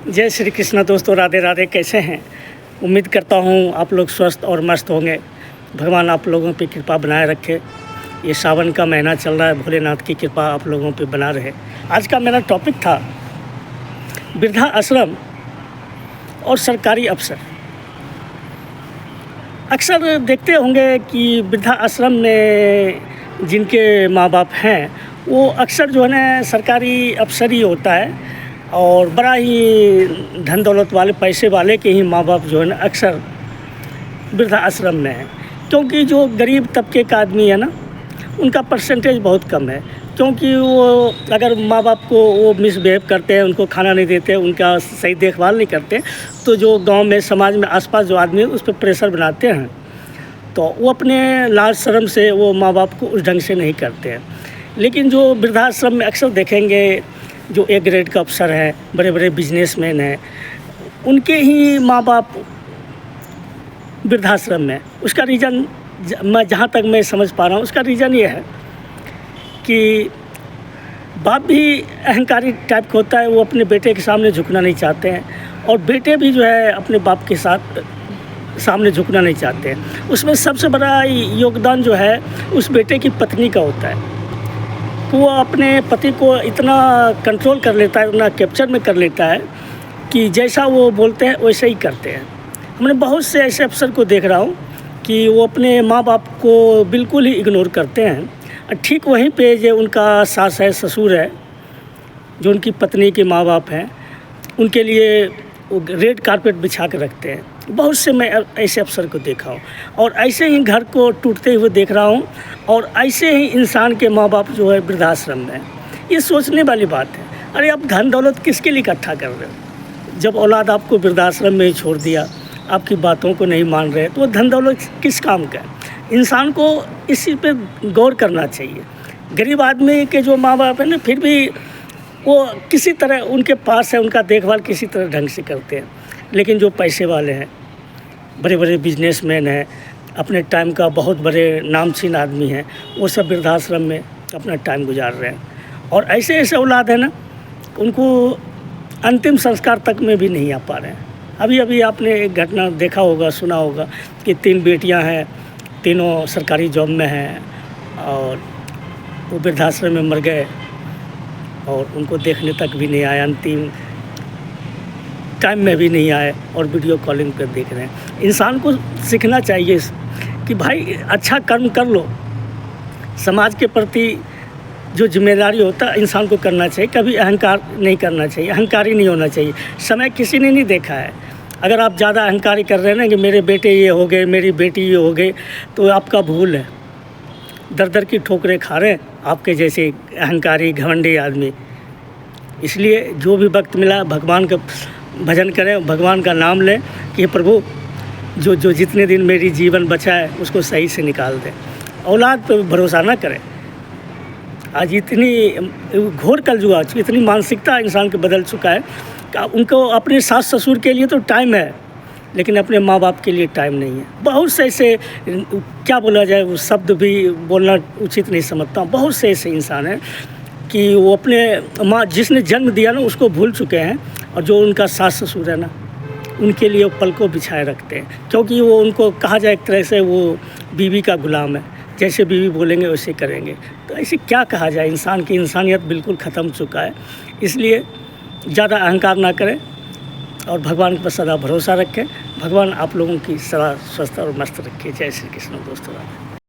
जय श्री कृष्ण दोस्तों, राधे राधे। कैसे हैं? उम्मीद करता हूँ आप लोग स्वस्थ और मस्त होंगे। भगवान आप लोगों पे कृपा बनाए रखे। ये सावन का महीना चल रहा है, भोलेनाथ की कृपा आप लोगों पे बना रहे। आज का मेरा टॉपिक था वृद्धा आश्रम और सरकारी अफसर। अक्सर देखते होंगे कि वृद्धा आश्रम में जिनके माँ बाप हैं वो अक्सर जो है ना सरकारी अफसर ही होता है और बड़ा ही धन दौलत वाले पैसे वाले के ही माँ बाप जो है ना अक्सर वृद्धा आश्रम में है। क्योंकि जो गरीब तबके का आदमी है ना उनका परसेंटेज बहुत कम है। क्योंकि वो अगर माँ बाप को वो मिसबिहेव करते हैं, उनको खाना नहीं देते, उनका सही देखभाल नहीं करते, तो जो गांव में समाज में आसपास जो आदमी है उस पर प्रेशर बनाते हैं, तो वो अपने लाज शर्म से वो माँ बाप को उस ढंग से नहीं करते हैं। लेकिन जो वृद्धाश्रम में अक्सर देखेंगे जो ए ग्रेड का अफसर है, बड़े बड़े बिजनेसमैन हैं, उनके ही माँ बाप वृद्धाश्रम में। उसका रीज़न मैं जहाँ तक मैं समझ पा रहा हूँ उसका रीज़न ये है कि बाप भी अहंकारी टाइप का होता है। वो अपने बेटे के सामने झुकना नहीं चाहते हैं और बेटे भी जो है अपने बाप के साथ सामने झुकना नहीं चाहते हैं। उसमें सबसे बड़ा योगदान जो है उस बेटे की पत्नी का होता है। वो अपने पति को इतना कंट्रोल कर लेता है, इतना कैप्चर में कर लेता है कि जैसा वो बोलते हैं वैसे ही करते हैं। हमने बहुत से ऐसे अफसर को देख रहा हूँ कि वो अपने माँ बाप को बिल्कुल ही इग्नोर करते हैं। ठीक वहीं पे जो उनका सास है, ससुर है, जो उनकी पत्नी के माँ बाप हैं, उनके लिए वो रेड कारपेट बिछा के रखते हैं। बहुत से मैं ऐसे अफसर को देखा हूँ और ऐसे ही घर को टूटते हुए देख रहा हूँ और ऐसे ही इंसान के माँ बाप जो है वृद्धाश्रम में। ये सोचने वाली बात है। अरे आप धन दौलत किसके लिए इकट्ठा कर रहे हो? जब औलाद आपको वृद्धाश्रम में ही छोड़ दिया, आपकी बातों को नहीं मान रहे, तो धन दौलत किस काम का है? इंसान को इसी पे गौर करना चाहिए। गरीब आदमी के जो माँ बाप हैं ना, फिर भी वो किसी तरह उनके पास है, उनका देखभाल किसी तरह ढंग से करते हैं। लेकिन जो पैसे वाले हैं, बड़े बड़े बिजनेसमैन हैं, अपने टाइम का बहुत बड़े नामचीन आदमी हैं, वो सब वृद्धाश्रम में अपना टाइम गुजार रहे हैं। और ऐसे ऐसे औलाद हैं ना, उनको अंतिम संस्कार तक में भी नहीं आ पा रहे हैं। अभी अभी आपने एक घटना देखा होगा, सुना होगा कि 3 बेटियां हैं, तीनों सरकारी जॉब में हैं और वो वृद्धाश्रम में मर गए और उनको देखने तक भी नहीं आया, अंतिम टाइम में भी नहीं आए और वीडियो कॉलिंग पर देख रहे हैं। इंसान को सीखना चाहिए कि भाई अच्छा कर्म कर लो, समाज के प्रति जो जिम्मेदारी होता है इंसान को करना चाहिए। कभी अहंकार नहीं करना चाहिए, अहंकारी नहीं होना चाहिए। समय किसी ने नहीं देखा है। अगर आप ज़्यादा अहंकारी कर रहे हैं ना कि मेरे बेटे ये हो गए, मेरी बेटी ये हो गई, तो आपका भूल है। दर दर की ठोकरें खा रहे हैं आपके जैसे अहंकारी घमंडी आदमी। इसलिए जो भी वक्त मिला भगवान का भजन करें, भगवान का नाम लें कि प्रभु जो जितने दिन मेरी जीवन बचा है उसको सही से निकाल दें। औलाद पर भरोसा ना करें। आज इतनी घोर कलयुग आ चुकी, इतनी मानसिकता इंसान के बदल चुका है कि उनको अपने सास ससुर के लिए तो टाइम है, लेकिन अपने माँ बाप के लिए टाइम नहीं है। बहुत से ऐसे, क्या बोला जाए, वो शब्द भी बोलना उचित नहीं समझता हूँ। बहुत से ऐसे इंसान हैं कि वो अपने माँ जिसने जन्म दिया ना उसको भूल चुके हैं और जो उनका सास ससुर है ना उनके लिए वो पल को बिछाए रखते हैं। क्योंकि वो उनको कहा जाए एक तरह से वो बीवी का गुलाम है, जैसे बीवी बोलेंगे वैसे करेंगे। तो ऐसे क्या कहा जाए, इंसान की इंसानियत बिल्कुल ख़त्म चुका है। इसलिए ज़्यादा अहंकार ना करें और भगवान पर सदा भरोसा रखें। भगवान आप लोगों की सदा स्वस्थ और मस्त रखे। जय श्री कृष्ण दोस्तों।